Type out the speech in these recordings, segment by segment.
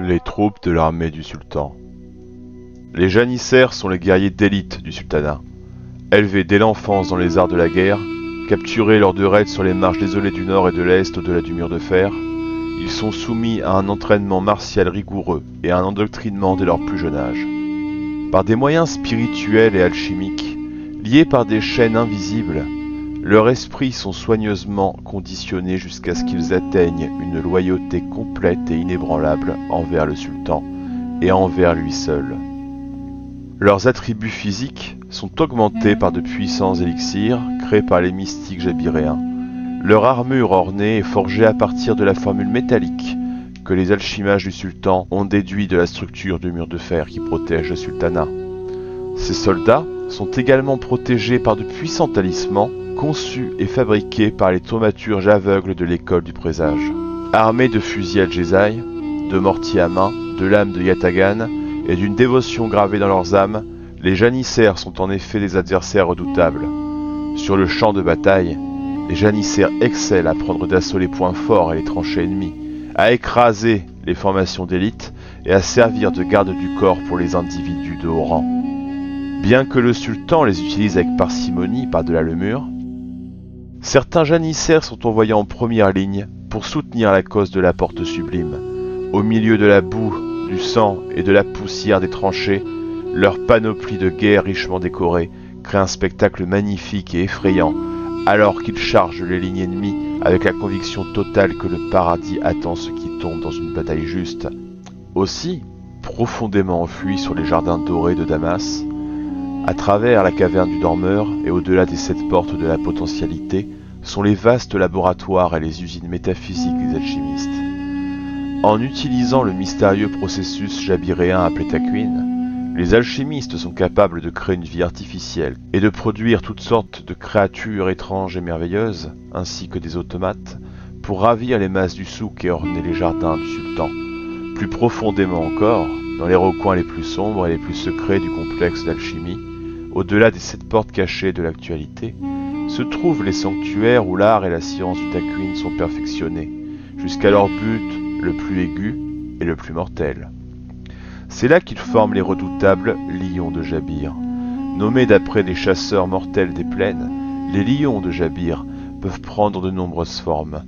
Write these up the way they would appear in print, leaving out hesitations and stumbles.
Les troupes de l'armée du sultan. Les janissaires sont les guerriers d'élite du sultanat. Élevés dès l'enfance dans les arts de la guerre, capturés lors de raids sur les marches désolées du nord et de l'est au-delà du mur de fer, ils sont soumis à un entraînement martial rigoureux et à un endoctrinement dès leur plus jeune âge. Par des moyens spirituels et alchimiques, liés par des chaînes invisibles, leurs esprits sont soigneusement conditionnés jusqu'à ce qu'ils atteignent une loyauté complète et inébranlable envers le sultan et envers lui seul. Leurs attributs physiques sont augmentés par de puissants élixirs créés par les mystiques jabiréens. Leur armure ornée est forgée à partir de la formule métallique que les alchimages du sultan ont déduit de la structure du mur de fer qui protège le sultanat. Ces soldats sont également protégés par de puissants talismans conçus et fabriqués par les thaumaturges aveugles de l'école du présage. Armés de fusils al-Jezaï, de mortiers à main, de lames de yatagan et d'une dévotion gravée dans leurs âmes, les janissaires sont en effet des adversaires redoutables. Sur le champ de bataille, les janissaires excellent à prendre d'assaut les points forts et les tranchées ennemies, à écraser les formations d'élite et à servir de garde du corps pour les individus de haut rang. Bien que le sultan les utilise avec parcimonie par-delà le mur, certains janissaires sont envoyés en première ligne pour soutenir la cause de la porte sublime. Au milieu de la boue, du sang et de la poussière des tranchées, leur panoplie de guerre richement décorée crée un spectacle magnifique et effrayant, alors qu'ils chargent les lignes ennemies avec la conviction totale que le paradis attend ceux qui tombent dans une bataille juste. Aussi, profondément enfuis sur les jardins dorés de Damas, à travers la caverne du dormeur et au-delà des 7 portes de la potentialité, sont les vastes laboratoires et les usines métaphysiques des alchimistes. En utilisant le mystérieux processus jabiréen appelé Takwin, les alchimistes sont capables de créer une vie artificielle et de produire toutes sortes de créatures étranges et merveilleuses, ainsi que des automates, pour ravir les masses du souk et orner les jardins du sultan. Plus profondément encore, dans les recoins les plus sombres et les plus secrets du complexe d'alchimie, au-delà des 7 portes cachées de l'actualité, se trouvent les sanctuaires où l'art et la science du Takwin sont perfectionnés, jusqu'à leur but le plus aigu et le plus mortel. C'est là qu'ils forment les redoutables lions de Jabir. Nommés d'après les chasseurs mortels des plaines, les lions de Jabir peuvent prendre de nombreuses formes.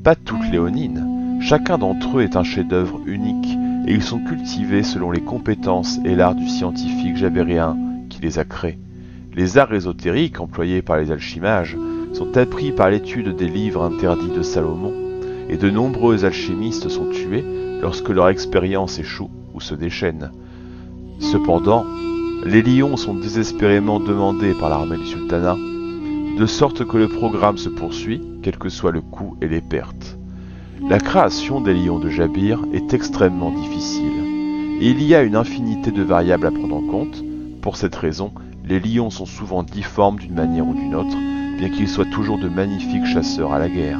Pas toutes léonines, chacun d'entre eux est un chef-d'œuvre unique et ils sont cultivés selon les compétences et l'art du scientifique jabérien qui les a créés. Les arts ésotériques employés par les alchimages sont appris par l'étude des livres interdits de Salomon, et de nombreux alchimistes sont tués lorsque leur expérience échoue ou se déchaîne. Cependant, les lions sont désespérément demandés par l'armée du sultanat, de sorte que le programme se poursuit, quel que soit le coût et les pertes. La création des lions de Jabir est extrêmement difficile, et il y a une infinité de variables à prendre en compte. Pour cette raison, les lions sont souvent difformes d'une manière ou d'une autre, bien qu'ils soient toujours de magnifiques chasseurs à la guerre.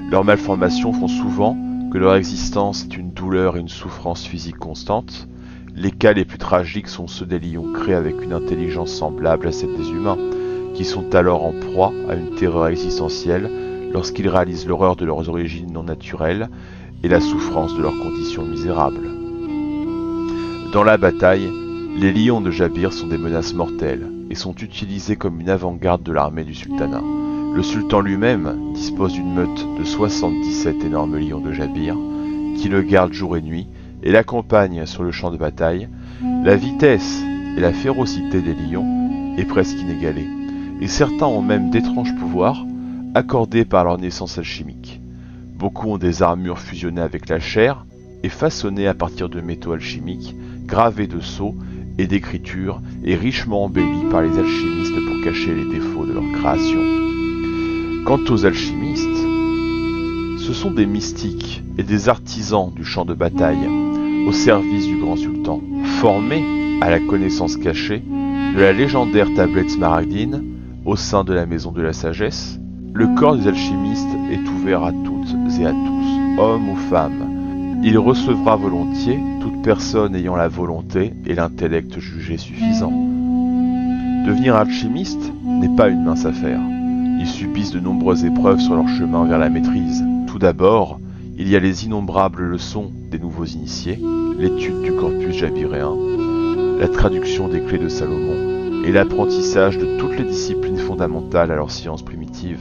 Leurs malformations font souvent que leur existence est une douleur et une souffrance physique constante. Les cas les plus tragiques sont ceux des lions créés avec une intelligence semblable à celle des humains, qui sont alors en proie à une terreur existentielle lorsqu'ils réalisent l'horreur de leurs origines non naturelles et la souffrance de leurs conditions misérables. Dans la bataille, les lions de Jabir sont des menaces mortelles et sont utilisés comme une avant-garde de l'armée du sultanat. Le sultan lui-même dispose d'une meute de 77 énormes lions de Jabir qui le gardent jour et nuit et l'accompagnent sur le champ de bataille. La vitesse et la férocité des lions est presque inégalée, et certains ont même d'étranges pouvoirs accordés par leur naissance alchimique. Beaucoup ont des armures fusionnées avec la chair et façonnées à partir de métaux alchimiques, gravées de sceaux et d'écritures et richement embellies par les alchimistes pour cacher les défauts de leur création. Quant aux alchimistes, ce sont des mystiques et des artisans du champ de bataille, au service du grand sultan, formés à la connaissance cachée de la légendaire tablette smaragdine au sein de la maison de la sagesse. Le corps des alchimistes est ouvert à toutes et à tous, hommes ou femmes. Il recevra volontiers toute personne ayant la volonté et l'intellect jugés suffisants. Devenir alchimiste n'est pas une mince affaire. Ils subissent de nombreuses épreuves sur leur chemin vers la maîtrise. Tout d'abord, il y a les innombrables leçons des nouveaux initiés, l'étude du corpus jabiréen, la traduction des clés de Salomon et l'apprentissage de toutes les disciplines fondamentales à leur science primitive.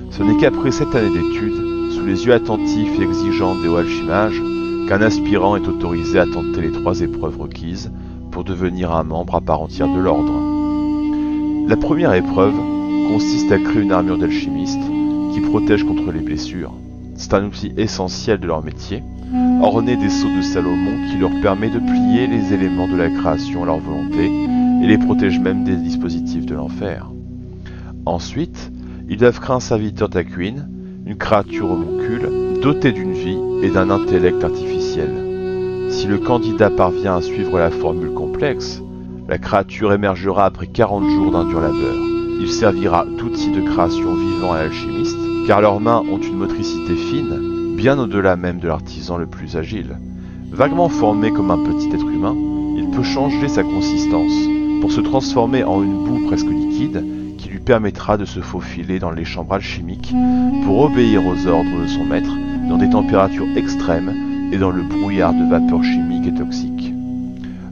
Ce n'est qu'après 7 années d'études, sous les yeux attentifs et exigeants des hauts alchimages, qu'un aspirant est autorisé à tenter les 3 épreuves requises pour devenir un membre à part entière de l'ordre. La première épreuve consiste à créer une armure d'alchimiste qui protège contre les blessures. C'est un outil essentiel de leur métier, orné des sceaux de Salomon qui leur permet de plier les éléments de la création à leur volonté et les protège même des dispositifs de l'enfer. Ensuite, ils doivent créer un serviteur d'Acuin, une créature homoncule dotée d'une vie et d'un intellect artificiel. Si le candidat parvient à suivre la formule complexe, la créature émergera après 40 jours d'un dur labeur. Il servira d'outil de création vivant à l'alchimiste, car leurs mains ont une motricité fine, bien au-delà même de l'artisan le plus agile. Vaguement formé comme un petit être humain, il peut changer sa consistance, pour se transformer en une boue presque liquide, qui lui permettra de se faufiler dans les chambres alchimiques pour obéir aux ordres de son maître dans des températures extrêmes et dans le brouillard de vapeurs chimiques et toxiques.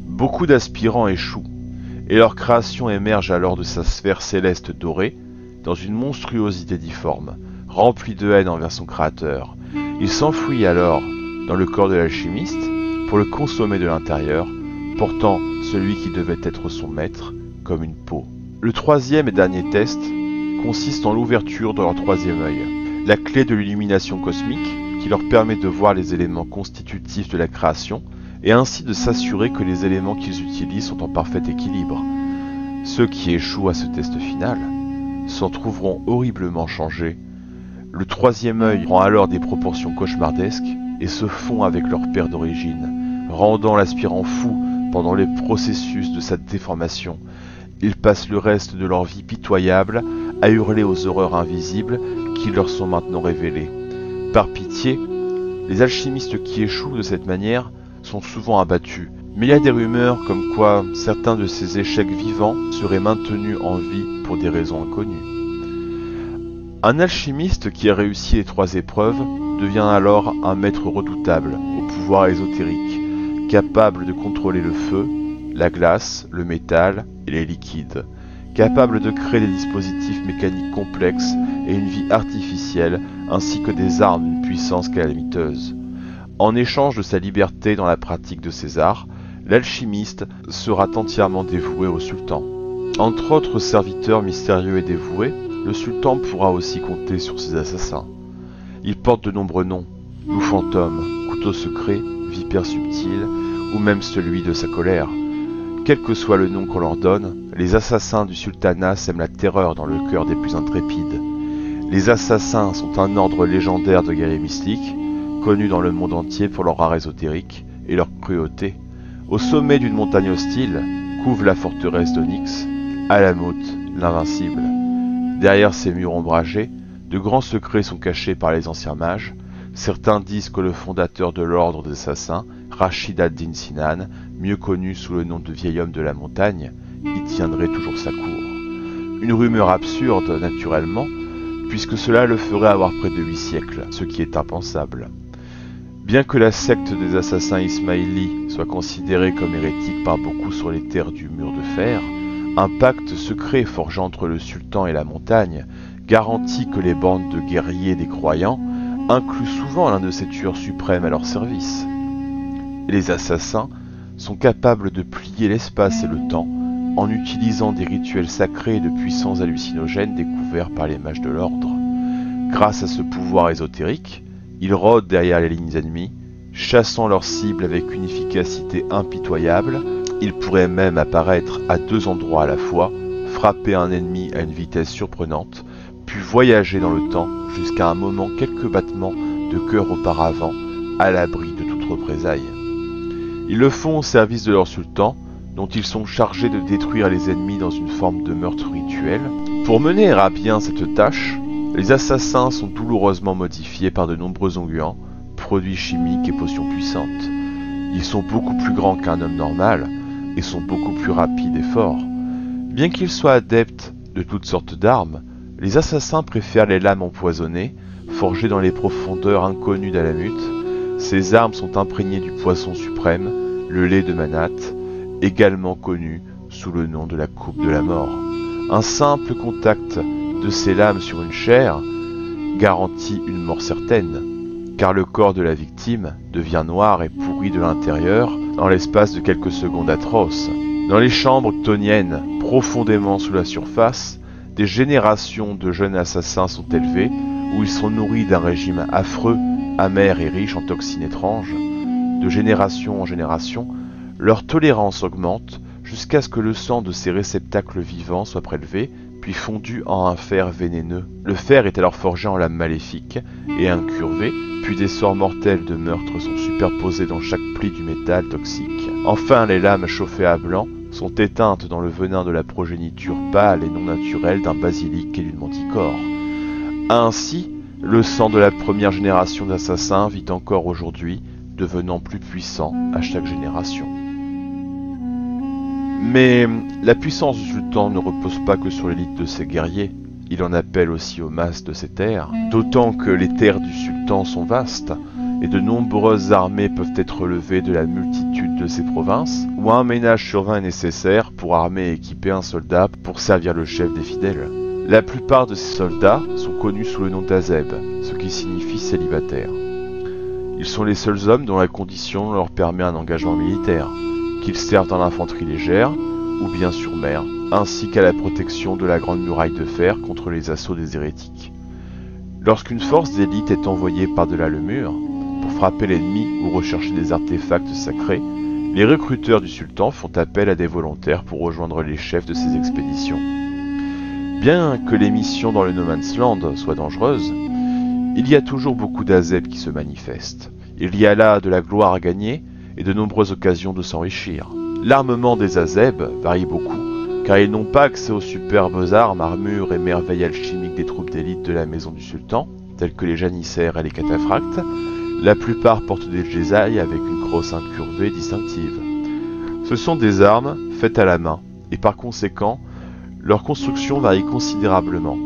Beaucoup d'aspirants échouent, et leur création émerge alors de sa sphère céleste dorée, dans une monstruosité difforme, remplie de haine envers son créateur. Il s'enfuit alors dans le corps de l'alchimiste pour le consommer de l'intérieur, portant celui qui devait être son maître comme une peau. Le troisième et dernier test consiste en l'ouverture de leur troisième œil, la clé de l'illumination cosmique qui leur permet de voir les éléments constitutifs de la création et ainsi de s'assurer que les éléments qu'ils utilisent sont en parfait équilibre. Ceux qui échouent à ce test final s'en trouveront horriblement changés. Le troisième œil prend alors des proportions cauchemardesques et se fond avec leur père d'origine, rendant l'aspirant fou pendant les processus de sa déformation. Ils passent le reste de leur vie pitoyable à hurler aux horreurs invisibles qui leur sont maintenant révélées. Par pitié, les alchimistes qui échouent de cette manière sont souvent abattus, mais il y a des rumeurs comme quoi certains de ces échecs vivants seraient maintenus en vie pour des raisons inconnues. Un alchimiste qui a réussi les 3 épreuves devient alors un maître redoutable au pouvoir ésotérique, capable de contrôler le feu, la glace, le métal et les liquides, capable de créer des dispositifs mécaniques complexes et une vie artificielle, ainsi que des armes d'une puissance calamiteuse. En échange de sa liberté dans la pratique de ces arts, l'alchimiste sera entièrement dévoué au sultan. Entre autres serviteurs mystérieux et dévoués, le sultan pourra aussi compter sur ses assassins. Ils portent de nombreux noms, loup fantôme, couteau secret, vipère subtile, ou même celui de sa colère. Quel que soit le nom qu'on leur donne, les assassins du sultanat sèment la terreur dans le cœur des plus intrépides. Les assassins sont un ordre légendaire de guerriers mystiques, connus dans le monde entier pour leur art ésotérique et leur cruauté. Au sommet d'une montagne hostile, couvre la forteresse d'Onyx, Alamut, l'invincible. Derrière ces murs ombragés, de grands secrets sont cachés par les anciens mages. Certains disent que le fondateur de l'ordre des assassins, Rashid ad-Din Sinan, mieux connu sous le nom de vieil homme de la montagne, y tiendrait toujours sa cour. Une rumeur absurde, naturellement, puisque cela le ferait avoir près de 8 siècles, ce qui est impensable. Bien que la secte des assassins ismaélites soit considérée comme hérétique par beaucoup sur les terres du mur de fer, un pacte secret forgé entre le sultan et la montagne garantit que les bandes de guerriers des croyants incluent souvent l'un de ces tueurs suprêmes à leur service. Les assassins sont capables de plier l'espace et le temps en utilisant des rituels sacrés et de puissants hallucinogènes découverts par les mages de l'ordre. Grâce à ce pouvoir ésotérique, ils rôdent derrière les lignes ennemies, chassant leurs cibles avec une efficacité impitoyable. Ils pourraient même apparaître à 2 endroits à la fois, frapper un ennemi à une vitesse surprenante, puis voyager dans le temps jusqu'à un moment quelques battements de cœur auparavant, à l'abri de toute représaille. Ils le font au service de leur sultan, dont ils sont chargés de détruire les ennemis dans une forme de meurtre rituel. Pour mener à bien cette tâche, les assassins sont douloureusement modifiés par de nombreux onguents, produits chimiques et potions puissantes. Ils sont beaucoup plus grands qu'un homme normal et sont beaucoup plus rapides et forts. Bien qu'ils soient adeptes de toutes sortes d'armes, les assassins préfèrent les lames empoisonnées, forgées dans les profondeurs inconnues d'Alamut. Ces armes sont imprégnées du poisson suprême, le lait de Manat, également connu sous le nom de la coupe de la mort. Un simple contact de ces lames sur une chair garantit une mort certaine, car le corps de la victime devient noir et pourri de l'intérieur en l'espace de quelques secondes atroces. Dans les chambres octoniennes, profondément sous la surface, des générations de jeunes assassins sont élevés, où ils sont nourris d'un régime affreux, amer et riche en toxines étranges. De génération en génération, leur tolérance augmente jusqu'à ce que le sang de ces réceptacles vivants soit prélevé, puis fondu en un fer vénéneux. Le fer est alors forgé en lame maléfique et incurvé, puis des sorts mortels de meurtre sont superposés dans chaque pli du métal toxique. Enfin, les lames chauffées à blanc sont éteintes dans le venin de la progéniture pâle et non naturelle d'un basilic et d'une manticore. Ainsi, le sang de la première génération d'assassins vit encore aujourd'hui, devenant plus puissant à chaque génération. Mais la puissance du sultan ne repose pas que sur l'élite de ses guerriers, il en appelle aussi aux masses de ses terres, d'autant que les terres du sultan sont vastes, et de nombreuses armées peuvent être levées de la multitude de ces provinces, où un ménage sur 20 est nécessaire pour armer et équiper un soldat pour servir le chef des fidèles. La plupart de ces soldats sont connus sous le nom d'Azeb, ce qui signifie célibataire. Ils sont les seuls hommes dont la condition leur permet un engagement militaire, qu'ils servent dans l'infanterie légère ou bien sur mer, ainsi qu'à la protection de la grande muraille de fer contre les assauts des hérétiques. Lorsqu'une force d'élite est envoyée par-delà le mur, pour frapper l'ennemi ou rechercher des artefacts sacrés, les recruteurs du sultan font appel à des volontaires pour rejoindre les chefs de ces expéditions. Bien que les missions dans le No Man's Land soient dangereuses, il y a toujours beaucoup d'Azeb qui se manifestent. Il y a là de la gloire à gagner et de nombreuses occasions de s'enrichir. L'armement des Azeb varie beaucoup, car ils n'ont pas accès aux superbes armes, armures et merveilles alchimiques des troupes d'élite de la maison du sultan, telles que les janissaires et les cataphractes. La plupart portent des djezaïs avec une crosse incurvée distinctive. Ce sont des armes faites à la main, et par conséquent, leur construction varie considérablement.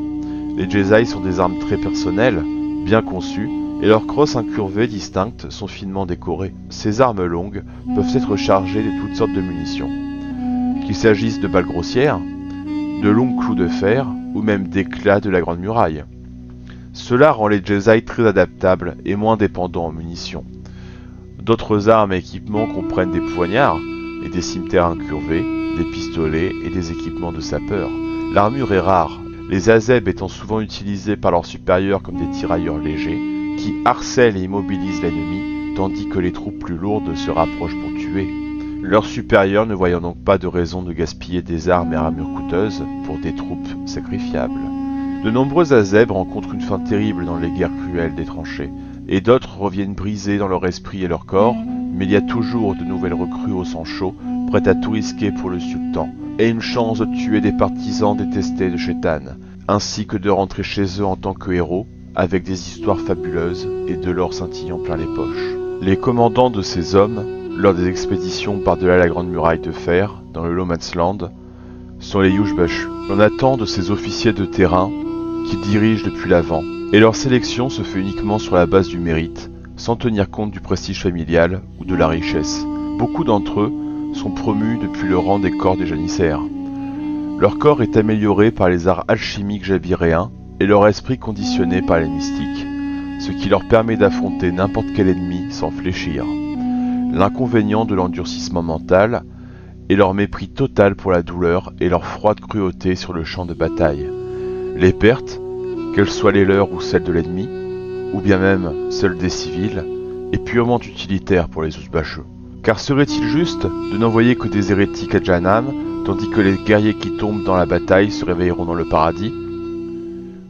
Les djezaïs sont des armes très personnelles, bien conçues, et leurs crosses incurvées distinctes sont finement décorées. Ces armes longues peuvent être chargées de toutes sortes de munitions. Qu'il s'agisse de balles grossières, de longs clous de fer, ou même d'éclats de la Grande Muraille. Cela rend les djezaïs très adaptables et moins dépendants en munitions. D'autres armes et équipements comprennent des poignards et des cimetères incurvés, des pistolets et des équipements de sapeurs. L'armure est rare, les Azeb étant souvent utilisés par leurs supérieurs comme des tirailleurs légers, qui harcèlent et immobilisent l'ennemi, tandis que les troupes plus lourdes se rapprochent pour tuer. Leurs supérieurs ne voyant donc pas de raison de gaspiller des armes et armures coûteuses pour des troupes sacrifiables. De nombreux Azeb rencontrent une fin terrible dans les guerres cruelles des tranchées, et d'autres reviennent brisés dans leur esprit et leur corps, mais il y a toujours de nouvelles recrues au sang chaud, prêtes à tout risquer pour le sultan, et une chance de tuer des partisans détestés de Shaitan, ainsi que de rentrer chez eux en tant que héros, avec des histoires fabuleuses et de l'or scintillant plein les poches. Les commandants de ces hommes, lors des expéditions par-delà la Grande Muraille de Fer, dans le No Man's Land, sont les Yushbashu. On attend de ces officiers de terrain qui dirigent depuis l'avant, et leur sélection se fait uniquement sur la base du mérite, sans tenir compte du prestige familial ou de la richesse. Beaucoup d'entre eux sont promus depuis le rang des corps des janissaires. Leur corps est amélioré par les arts alchimiques javiréens et leur esprit conditionné par les mystiques, ce qui leur permet d'affronter n'importe quel ennemi sans fléchir. L'inconvénient de l'endurcissement mental est leur mépris total pour la douleur et leur froide cruauté sur le champ de bataille. Les pertes, qu'elles soient les leurs ou celles de l'ennemi, ou bien même celles des civils, est purement utilitaire pour les Uzbashu. Car serait-il juste de n'envoyer que des hérétiques à Jahannam, tandis que les guerriers qui tombent dans la bataille se réveilleront dans le paradis?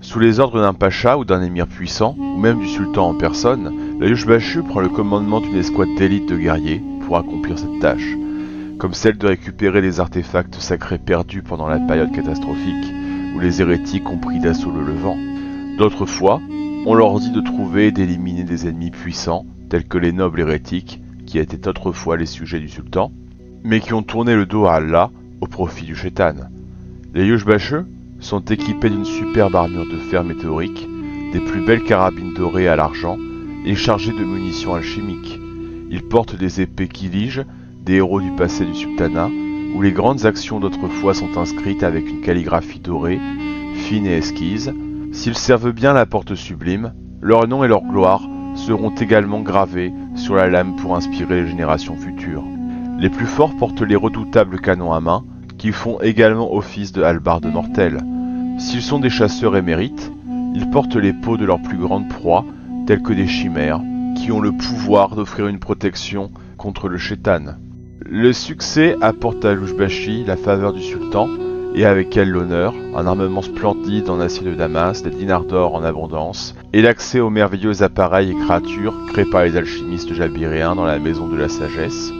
Sous les ordres d'un pacha ou d'un émir puissant, ou même du sultan en personne, la Yushbashu prend le commandement d'une escouade d'élite de guerriers pour accomplir cette tâche, comme celle de récupérer les artefacts sacrés perdus pendant la période catastrophique, où les hérétiques ont pris d'assaut le Levant. D'autres fois, on leur dit de trouver et d'éliminer des ennemis puissants, tels que les nobles hérétiques, qui étaient autrefois les sujets du sultan, mais qui ont tourné le dos à Allah au profit du Shaitan. Les Yushbashu sont équipés d'une superbe armure de fer météorique, des plus belles carabines dorées à l'argent et chargées de munitions alchimiques. Ils portent des épées Kilige, des héros du passé du sultanat, où les grandes actions d'autrefois sont inscrites avec une calligraphie dorée, fine et esquisse. S'ils servent bien la porte sublime, leur nom et leur gloire seront également gravés sur la lame pour inspirer les générations futures. Les plus forts portent les redoutables canons à main, qui font également office de hallebardes mortelles. S'ils sont des chasseurs émérites, ils portent les peaux de leurs plus grandes proies, telles que des chimères, qui ont le pouvoir d'offrir une protection contre le shaitan. Le succès apporte à l'Oujbashi la faveur du sultan, et avec elle l'honneur, un armement splendide en acier de Damas, des dinars d'or en abondance, et l'accès aux merveilleux appareils et créatures créés par les alchimistes jabiréens dans la maison de la sagesse.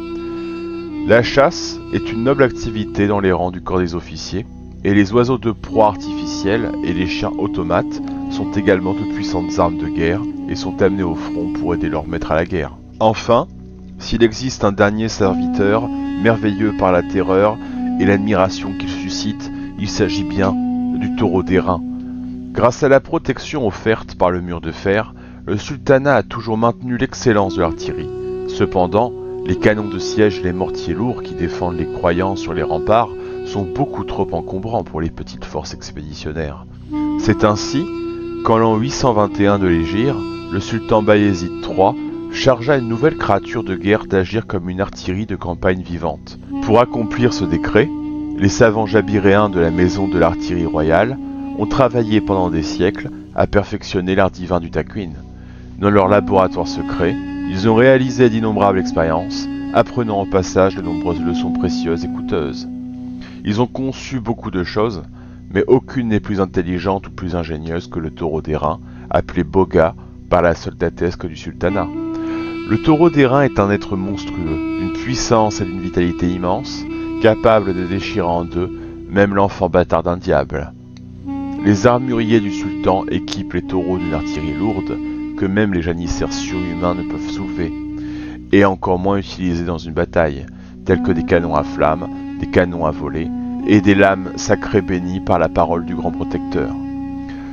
La chasse est une noble activité dans les rangs du corps des officiers, et les oiseaux de proie artificiels et les chiens automates sont également de puissantes armes de guerre et sont amenés au front pour aider leurs maîtres à la guerre. Enfin, s'il existe un dernier serviteur, merveilleux par la terreur et l'admiration qu'il suscite, il s'agit bien du taureau d'airain. Grâce à la protection offerte par le mur de fer, le sultanat a toujours maintenu l'excellence de l'artillerie. Cependant, les canons de siège et les mortiers lourds qui défendent les croyants sur les remparts sont beaucoup trop encombrants pour les petites forces expéditionnaires. C'est ainsi qu'en l'an 821 de l'Hégire, le sultan Bayezid III chargea une nouvelle créature de guerre d'agir comme une artillerie de campagne vivante. Pour accomplir ce décret, les savants jabiréens de la maison de l'artillerie royale ont travaillé pendant des siècles à perfectionner l'art divin du takwin. Dans leur laboratoire secret, ils ont réalisé d'innombrables expériences, apprenant au passage de nombreuses leçons précieuses et coûteuses. Ils ont conçu beaucoup de choses, mais aucune n'est plus intelligente ou plus ingénieuse que le taureau d'airain, appelé Boga par la soldatesque du sultanat. Le taureau d'airain est un être monstrueux, d'une puissance et d'une vitalité immense, capable de déchirer en deux même l'enfant bâtard d'un diable. Les armuriers du sultan équipent les taureaux d'une artillerie lourde que même les janissaires surhumains ne peuvent soulever, et encore moins utiliser dans une bataille, tels que des canons à flammes, des canons à voler, et des lames sacrées bénies par la parole du grand protecteur.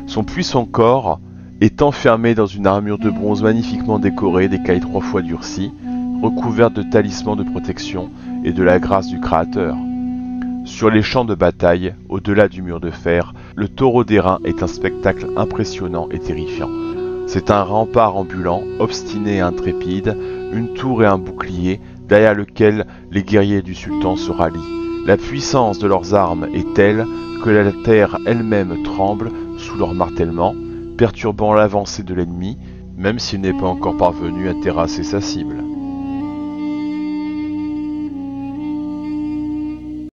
Son puissant corps est enfermé dans une armure de bronze magnifiquement décorée d'écailles 3 fois durcies, recouverte de talismans de protection et de la grâce du Créateur. Sur les champs de bataille, au-delà du mur de fer, le taureau d'airain est un spectacle impressionnant et terrifiant. C'est un rempart ambulant, obstiné et intrépide, une tour et un bouclier, derrière lequel les guerriers du sultan se rallient. La puissance de leurs armes est telle que la terre elle-même tremble sous leur martèlement, perturbant l'avancée de l'ennemi, même s'il n'est pas encore parvenu à terrasser sa cible.